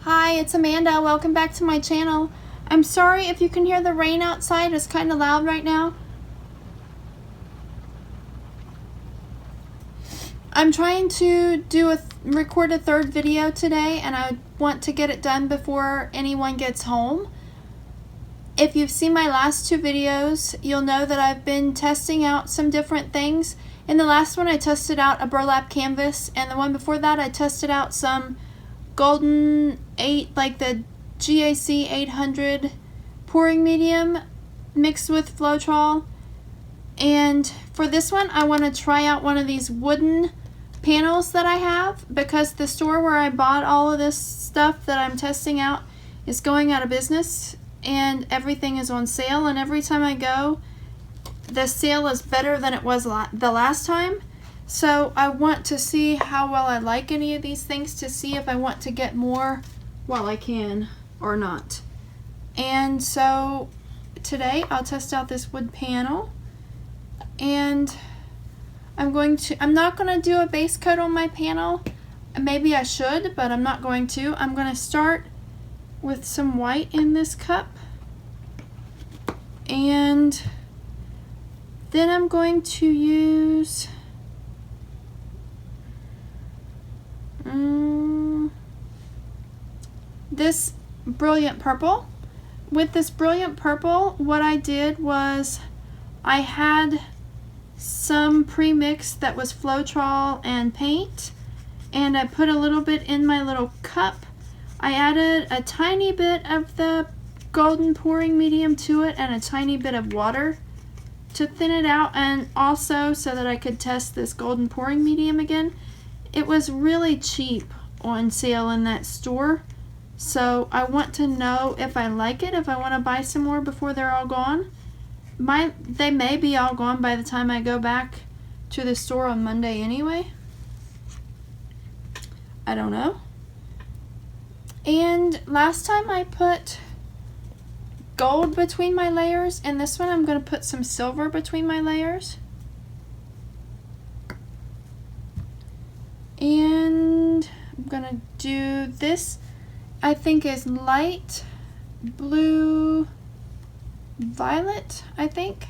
Hi, it's Amanda. Welcome back to my channel. I'm sorry if you can hear the rain outside. It's kind of loud right now. I'm trying to record a third video today, and I want to get it done before anyone gets home. If you've seen my last two videos, you'll know that I've been testing out some different things. In the last one, I tested out a burlap canvas, and the one before that, I tested out some golden like the GAC 800 pouring medium mixed with Floetrol. And for this one, I want to try out one of these wooden panels that I have, because the store where I bought all of this stuff that I'm testing out is going out of business, and everything is on sale, and every time I go, the sale is better than it was the last time. So I want to see how well I like any of these things, to see if I want to get more while I can or not. And so today I'll test out this wood panel, and I'm not going to do a base coat on my panel. Maybe I should, but I'm not going to. I'm going to start with some white in this cup, and then I'm going to use this brilliant purple. With this brilliant purple, what I did was I had some pre-mixed that was Floetrol and paint, and I put a little bit in my little cup. I added a tiny bit of the golden pouring medium to it and a tiny bit of water to thin it out, and also so that I could test this golden pouring medium again. It was really cheap on sale in that store, so I want to know if I like it, if I want to buy some more before they're all gone. They may be all gone by the time I go back to the store on Monday anyway. I don't know. And last time I put gold between my layers, and this one I'm going to put some silver between my layers. And I'm going to do this, I think is light blue violet, I think.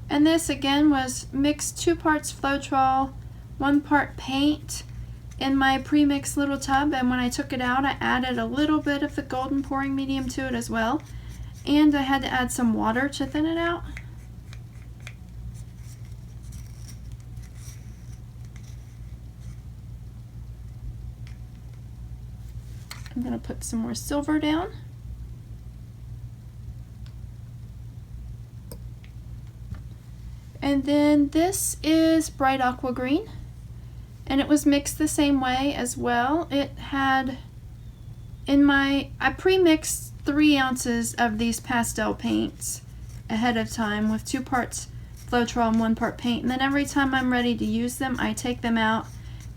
And this again was mixed 2 parts Floetrol, 1 part paint in my pre-mixed little tub, and when I took it out I added a little bit of the golden pouring medium to it as well, and I had to add some water to thin it out. I'm going to put some more silver down. And then this is bright aqua green, and it was mixed the same way as well. It had I pre-mixed 3 ounces of these pastel paints ahead of time with 2 parts Floetrol and 1 part paint, and then every time I'm ready to use them I take them out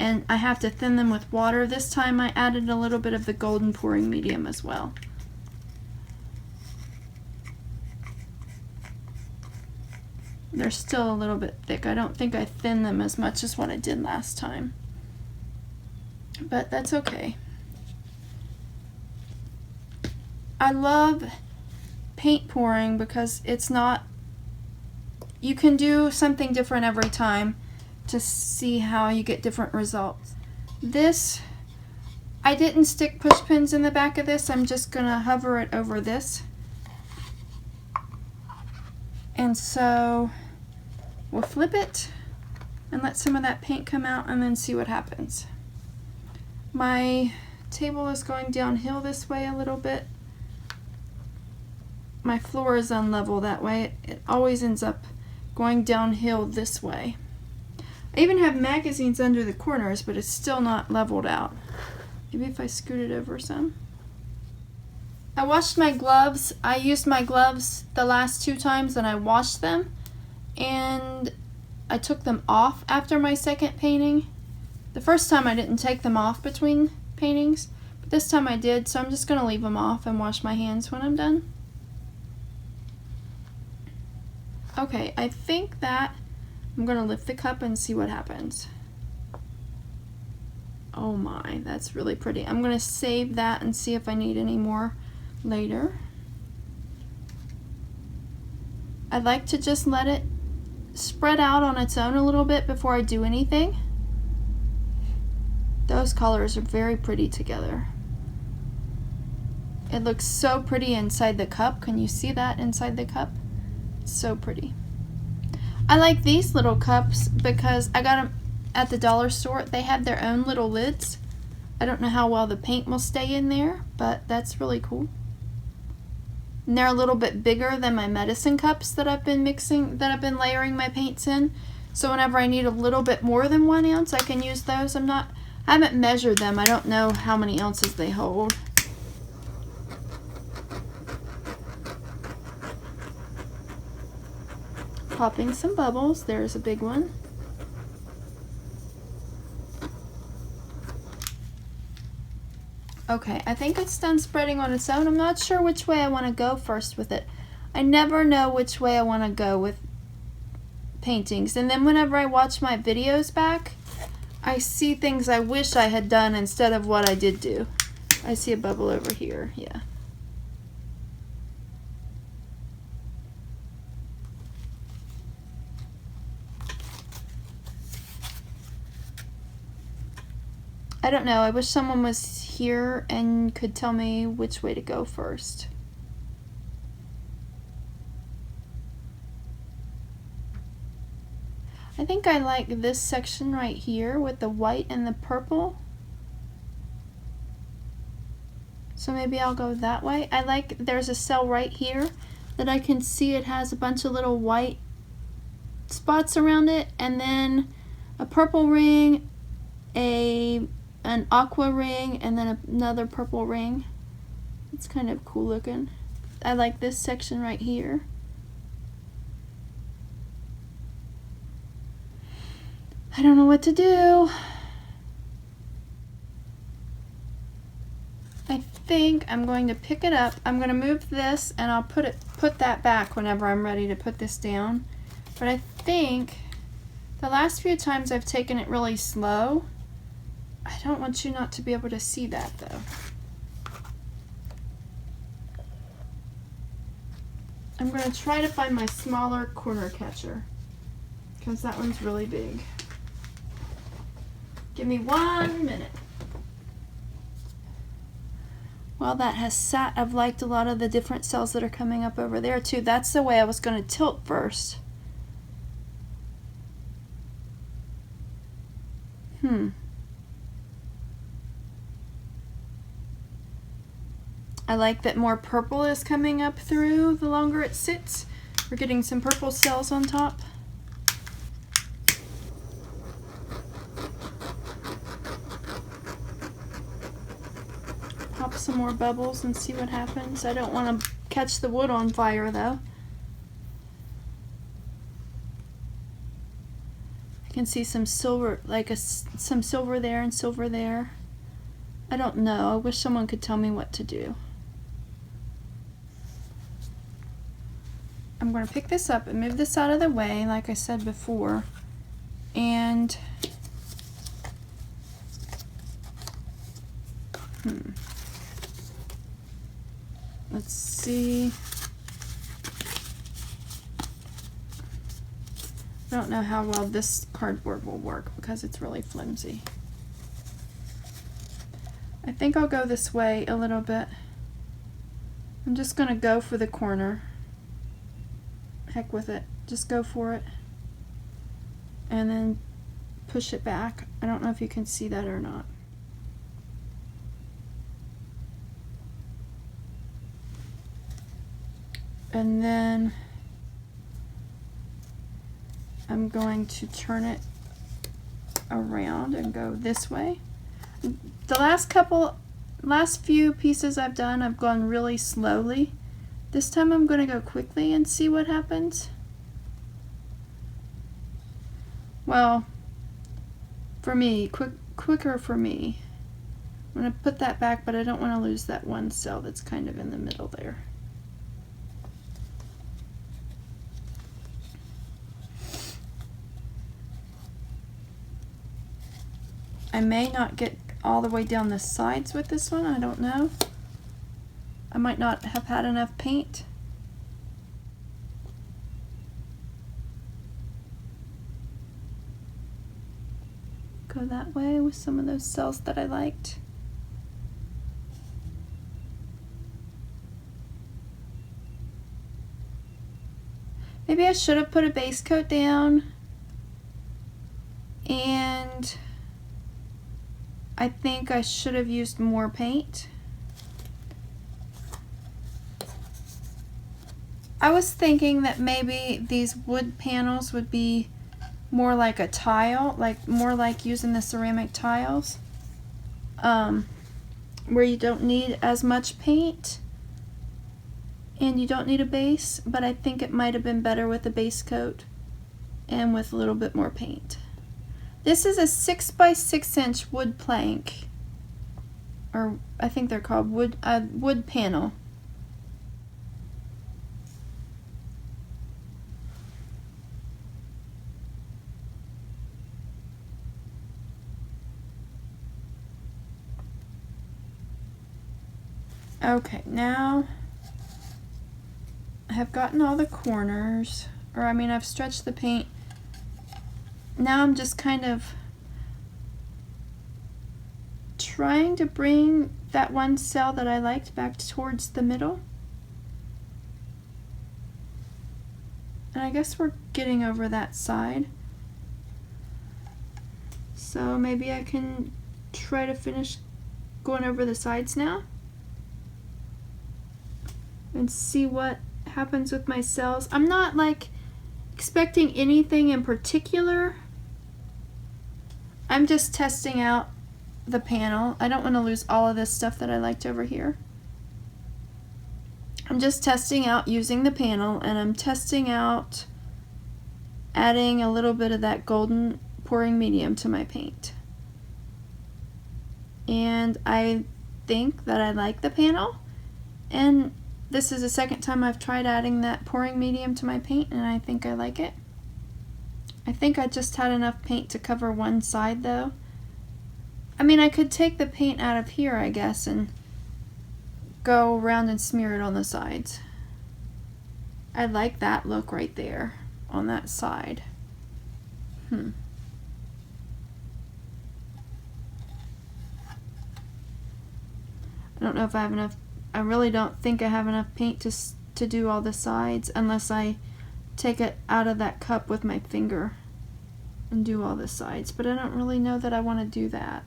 and I have to thin them with water. This time I added a little bit of the golden pouring medium as well. They're still a little bit thick. I don't think I thinned them as much as what I did last time, but that's okay. I love paint pouring because you can do something different every time to see how you get different results. This, I didn't stick push pins in the back of this. I'm just gonna hover it over this. And so we'll flip it and let some of that paint come out and then see what happens. My table is going downhill this way a little bit. My floor is unlevel that way. It always ends up going downhill this way. I even have magazines under the corners, but it's still not leveled out. Maybe if I scoot it over some. I washed my gloves. I used my gloves the last 2 times and I washed them, and I took them off after my second painting. The first time I didn't take them off between paintings, but this time I did, so I'm just going to leave them off and wash my hands when I'm done. Okay, I think that I'm going to lift the cup and see what happens. Oh my, that's really pretty. I'm gonna save that and see if I need any more later. I like to just let it spread out on its own a little bit before I do anything. Those colors are very pretty together. It looks so pretty inside the cup. Can you see that inside the cup? It's so pretty. I like these little cups because I got them at the dollar store. They have their own little lids. I don't know how well the paint will stay in there, but that's really cool. And they're a little bit bigger than my medicine cups that I've been layering my paints in. So whenever I need a little bit more than 1 ounce, I can use those. I haven't measured them. I don't know how many ounces they hold. Popping some bubbles. There's a big one. Okay, I think it's done spreading on its own. I'm not sure which way I want to go first with it. I never know which way I want to go with paintings. And then whenever I watch my videos back, I see things I wish I had done instead of what I did do. I see a bubble over here, yeah. I don't know, I wish someone was here and could tell me which way to go first. I think I like this section right here with the white and the purple. So maybe I'll go that way. I like, there's a cell right here that I can see it has a bunch of little white spots around it, and then a purple ring, an aqua ring, and then another purple ring. It's kind of cool looking. I like this section right here. I don't know what to do. I think I'm going to pick it up. I'm going to move this and I'll put that back whenever I'm ready to put this down. But I think the last few times I've taken it really slow. I don't want you not to be able to see that though. I'm going to try to find my smaller corner catcher because that one's really big. Give me 1 minute. While that has sat, I've liked a lot of the different cells that are coming up over there too. That's the way I was going to tilt first. I like that more purple is coming up through the longer it sits. We're getting some purple cells on top. Pop some more bubbles and see what happens. I don't want to catch the wood on fire though. I can see some silver, like some silver there and silver there. I don't know. I wish someone could tell me what to do. I'm going to pick this up and move this out of the way, like I said before. And let's see. I don't know how well this cardboard will work because it's really flimsy. I think I'll go this way a little bit. I'm just going to go for the corner. Heck with it. Just go for it. And then push it back. I don't know if you can see that or not. And then I'm going to turn it around and go this way. The last few pieces I've done, I've gone really slowly. This time I'm going to go quickly and see what happens. Well, for me, quicker for me. I'm going to put that back, but I don't want to lose that one cell that's kind of in the middle there. I may not get all the way down the sides with this one, I don't know. I might not have had enough paint. Go that way with some of those cells that I liked. Maybe I should have put a base coat down, and I think I should have used more paint. I was thinking that maybe these wood panels would be more like a tile, more like using the ceramic tiles, where you don't need as much paint and you don't need a base, but I think it might have been better with a base coat and with a little bit more paint. This is a 6 by 6 inch wood plank, or I think they're called wood panel. Okay, now I have gotten all the corners, or I mean I've stretched the paint. Now I'm just kind of trying to bring that one cell that I liked back towards the middle. And I guess we're getting over that side. So maybe I can try to finish going over the sides now and see what happens with my cells. I'm not like expecting anything in particular. I'm just testing out the panel. I don't want to lose all of this stuff that I liked over here. I'm just testing out using the panel, and I'm testing out adding a little bit of that golden pouring medium to my paint. And I think that I like the panel, and this is the second time I've tried adding that pouring medium to my paint, and I think I like it. I think I just had enough paint to cover one side though. I mean, I could take the paint out of here, I guess, and go around and smear it on the sides. I like that look right there on that side. I don't know if I have enough. I really don't think I have enough paint to do all the sides unless I take it out of that cup with my finger and do all the sides, but I don't really know that I want to do that.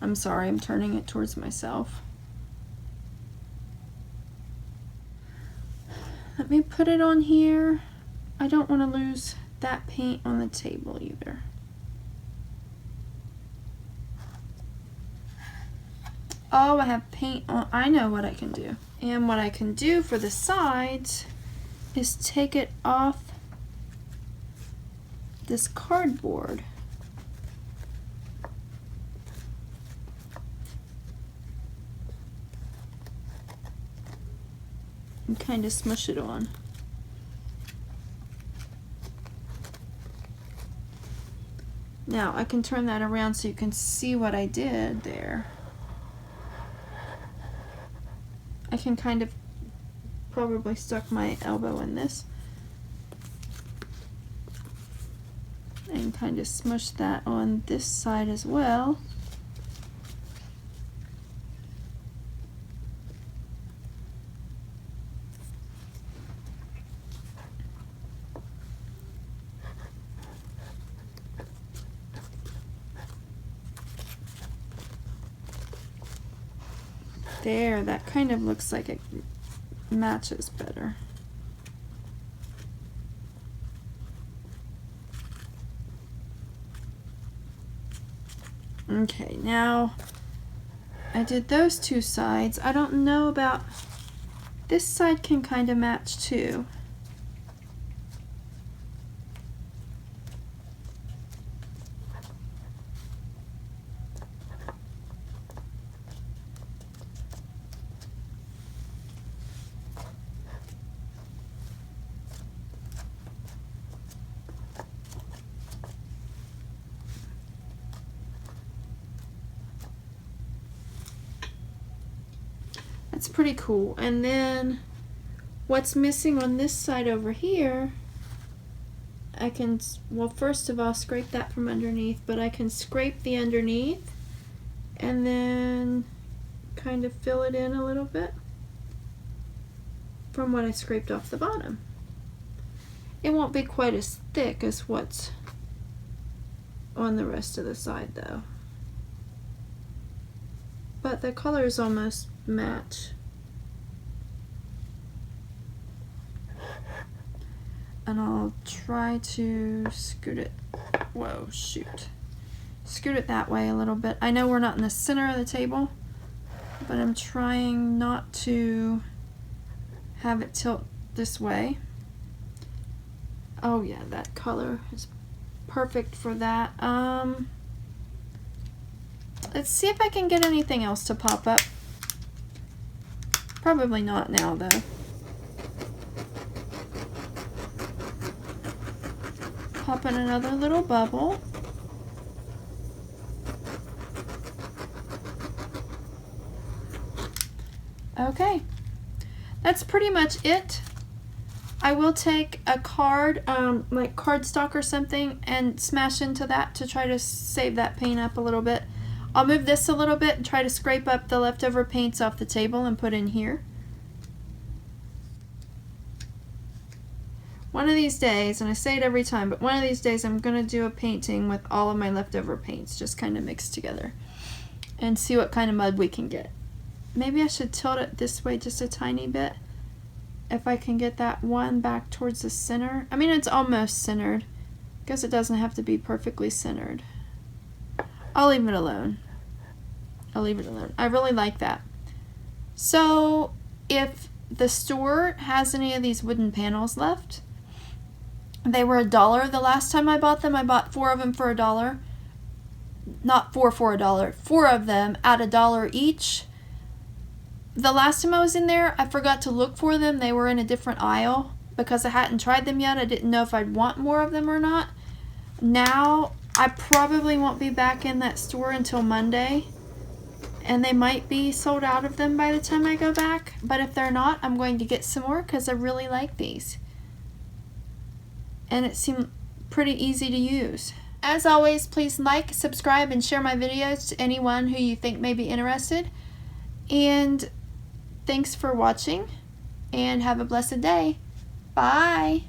I'm sorry, I'm turning it towards myself. Let me put it on here. I don't want to lose that paint on the table either. Oh, I have paint on. I know what I can do. And what I can do for the sides is take it off this cardboard. And kind of smush it on. Now I can turn that around so you can see what I did there. I can kind of probably stuck my elbow in this and kind of smush that on this side as well. There, that kind of looks like it matches better. Okay, now I did those two sides. I don't know about this side, can kind of match too. That's pretty cool. And then what's missing on this side over here, I can, well, first of all, scrape that from underneath, but I can scrape the underneath and then kind of fill it in a little bit from what I scraped off the bottom. It won't be quite as thick as what's on the rest of the side though. But the colors almost match. And I'll try to scoot it, whoa, shoot. Scoot it that way a little bit. I know we're not in the center of the table, but I'm trying not to have it tilt this way. Oh yeah, that color is perfect for that. Let's see if I can get anything else to pop up. Probably not now though. Pop in another little bubble. Okay, that's pretty much it. I will take a card, like cardstock or something, and smash into that to try to save that paint up a little bit. I'll move this a little bit and try to scrape up the leftover paints off the table and put in here. One of these days, and I say it every time, but one of these days I'm going to do a painting with all of my leftover paints just kind of mixed together and see what kind of mud we can get. Maybe I should tilt it this way just a tiny bit if I can get that one back towards the center. I mean, it's almost centered. I guess it doesn't have to be perfectly centered. I'll leave it alone. I'll leave it alone. I really like that. So if the store has any of these wooden panels left, they were $1 the last time I bought them. I bought 4 of them for $1. Not 4 for $1. 4 of them at $1 each. The last time I was in there, I forgot to look for them. They were in a different aisle because I hadn't tried them yet. I didn't know if I'd want more of them or not. Now, I probably won't be back in that store until Monday. And they might be sold out of them by the time I go back. But if they're not, I'm going to get some more because I really like these. And it seemed pretty easy to use. As always, please like, subscribe, and share my videos to anyone who you think may be interested. And thanks for watching, and have a blessed day. Bye.